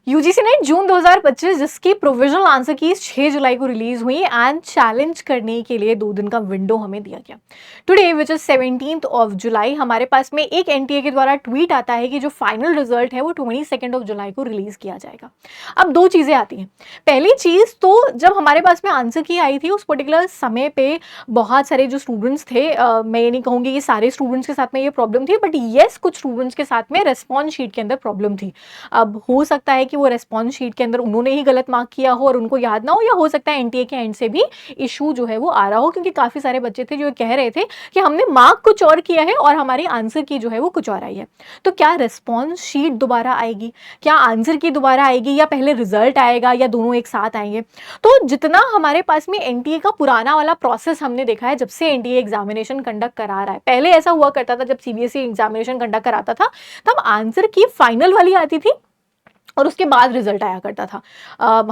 UGC net जून 2025 जिसकी provisional answer की 6 जुलाई को रिलीज हुई एंड चैलेंज करने के लिए 2 दिन का विंडो हमें दिया गया। Today which is 17th of July हमारे पास में एक एनटीए के द्वारा ट्वीट आता है कि जो फाइनल रिजल्ट है वो 22 ऑफ जुलाई को रिलीज किया जाएगा। अब दो चीजें आती हैं। पहली चीज तो जब हमारे पास में आंसर की आई थी उस पर्टिकुलर समय पे बहुत सारे जो स्टूडेंट्स थे, मैं ये नहीं कहूँगी कि सारे स्टूडेंट्स के साथ में ये प्रॉब्लम थी, बट येस कुछ स्टूडेंट्स के साथ में रेस्पॉन्स शीट के अंदर प्रॉब्लम थी। अब हो सकता है कि वो रेस्पॉन्स शीट के अंदर उन्होंने ही गलत मार्क किया हो और उनको याद ना हो, या हो सकता है एनटीए के एंड से भी इशू जो है वो आ रहा हो, क्योंकि काफी सारे बच्चे थे जो कह रहे थे कि हमने मार्क कुछ और किया है और हमारी आंसर की जो है वो कुछ और आई है। तो क्या रेस्पॉन्स शीट दोबारा आएगी, क्या आंसर की दोबारा आएगी, या पहले रिजल्ट आएगा, या दोनों एक साथ आएंगे? तो जितना हमारे पास में एनटीए का पुराना वाला प्रोसेस हमने देखा है, जब से एनटीए एग्जामिनेशन कंडक्ट करा रहा है, पहले ऐसा हुआ करता था जब सीबीएसई एग्जामिनेशन कंडक्ट कराता था तब आंसर की फाइनल वाली आती थी और उसके बाद रिजल्ट आया करता था।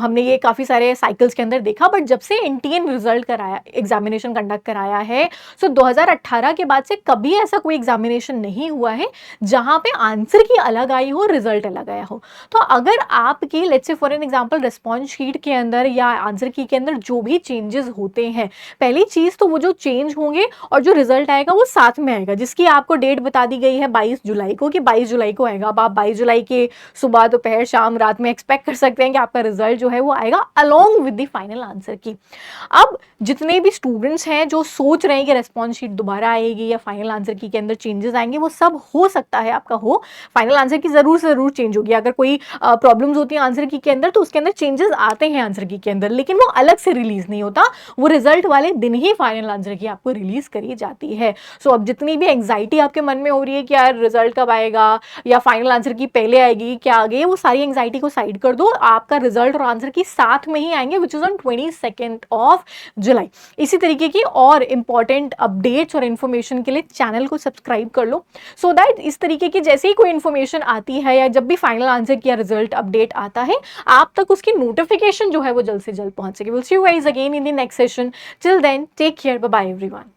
हमने ये काफ़ी सारे साइकिल्स के अंदर देखा, बट जब से एनटीए ने रिजल्ट कराया, एग्जामिनेशन कंडक्ट कराया है, सो 2018 के बाद से कभी ऐसा कोई एग्जामिनेशन नहीं हुआ है जहां पे आंसर की अलग आई हो, रिजल्ट अलग आया हो। तो अगर आपकी let's say for an example response sheet के अंदर या आंसर की के अंदर जो भी चेंजेस होते हैं, पहली चीज़ तो वो जो चेंज होंगे और जो रिजल्ट आएगा वो साथ में आएगा, जिसकी आपको डेट बता दी गई है 22 जुलाई को कि 22 जुलाई को आएगा। अब आप 22 जुलाई के सुबह दोपहर शाम रात में एक्सपेक्ट कर सकते हैं कि आपका रिजल्ट जो है वो आएगा along with the final answer की। अब जितने भी स्टूडेंट्स हैं जो सोच रहे हैं कि रेस्पॉन्स शीट दोबारा आएगी या फाइनल आंसर की के अंदर चेंजेस आएंगे, वो सब हो सकता है आपका हो। फाइनल आंसर की जरूर से जरूर चेंज होगी। अगर कोई प्रॉब्लम्स होती है आंसर की के अंदर तो उसके अंदर चेंजेस आते हैं आंसर की के अंदर, लेकिन वो अलग से रिलीज नहीं होता, वो रिजल्ट वाले दिन ही फाइनल आंसर की आपको रिलीज करी जाती है। सो अब जितनी भी एंग्जाइटी आपके मन में हो रही है कि यार रिजल्ट कब आएगा या फाइनल आंसर की पहले आएगी क्या आगे, वो सारी एंग्जाइटी को साइड कर दो। आपका रिजल्ट और आंसर की साथ में ही आएंगे which is on 22 of July. इसी तरीके की और इंपॉर्टेंट अपडेट्स और इन्फॉर्मेशन के लिए चैनल को सब्सक्राइब कर लो, सो दैट इस तरीके की जैसे ही कोई इन्फॉर्मेशन आती है या जब भी फाइनल आंसर की या रिजल्ट अपडेट आता है आप तक उसकी नोटिफिकेशन जो है वो जल्द से जल्द पहुंच सके। Will see you guys again in the next session. Till then take care, bye bye everyone.